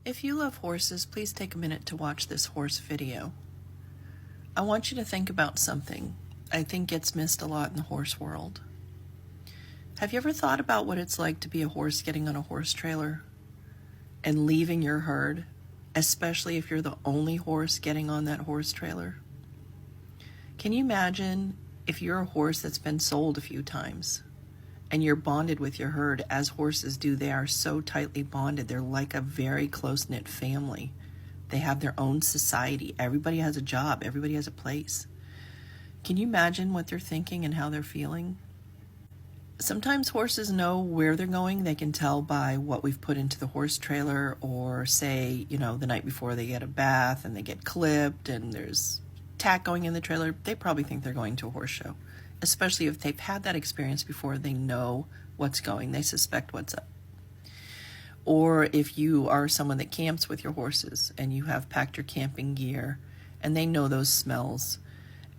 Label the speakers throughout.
Speaker 1: If you love horses, please take a minute to watch this horse video. I want you to think about something I think gets missed a lot in the horse world. Have you ever thought about what it's like to be a horse getting on a horse trailer and leaving your herd, especially if you're the only horse getting on that horse trailer? Can you imagine if you're a horse that's been sold a few times and you're bonded with your herd, as horses do? They are so tightly bonded. They're like a very close-knit family. They have their own society. Everybody has a job. Everybody has a place. Can you imagine what they're thinking and how they're feeling? Sometimes horses know where they're going. They can tell by what we've put into the horse trailer, or say, the night before they get a bath and they get clipped and there's tack going in the trailer. They probably think they're going to a horse show. Especially if they've had that experience before, they know what's going. They suspect what's up. Or if you are someone that camps with your horses and you have packed your camping gear and they know those smells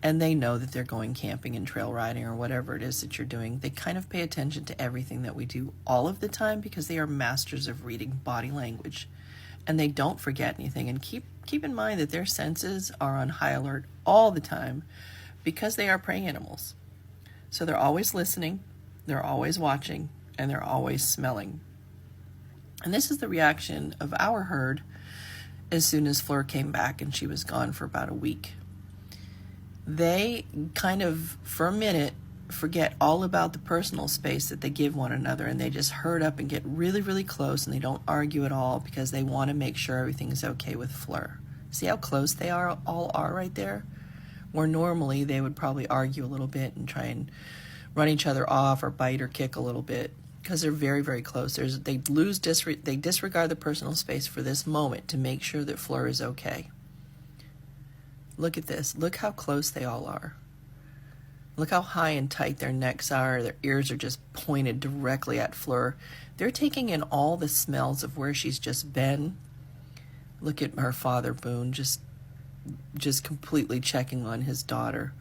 Speaker 1: and they know that they're going camping and trail riding or whatever it is that you're doing, they kind of pay attention to everything that we do all of the time because they are masters of reading body language and they don't forget anything. And keep in mind that their senses are on high alert all the time because they are prey animals. So they're always listening, they're always watching, and they're always smelling. And this is the reaction of our herd as soon as Fleur came back, and she was gone for about a week. They kind of, for a minute, forget all about the personal space that they give one another, and they just herd up and get really, really close, and they don't argue at all because they want to make sure everything's okay with Fleur. See how close they all are right there? Where normally they would probably argue a little bit and try and run each other off or bite or kick a little bit because they're very, very close. They disregard the personal space for this moment to make sure that Fleur is okay. Look at this. Look how close they all are. Look how high and tight their necks are. Their ears are just pointed directly at Fleur. They're taking in all the smells of where she's just been. Look at her father, Boone, just completely checking on his daughter,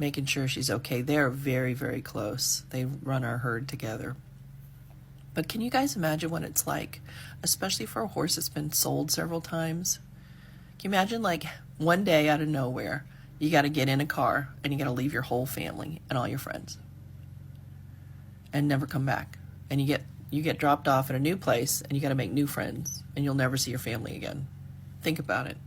Speaker 1: making sure she's okay. They're very, very close. They run our herd together. But can you guys imagine what it's like, especially for a horse that's been sold several times? Can you imagine, like, one day out of nowhere, you got to get in a car and you got to leave your whole family and all your friends and never come back. And you get dropped off at a new place and you got to make new friends and you'll never see your family again. Think about it.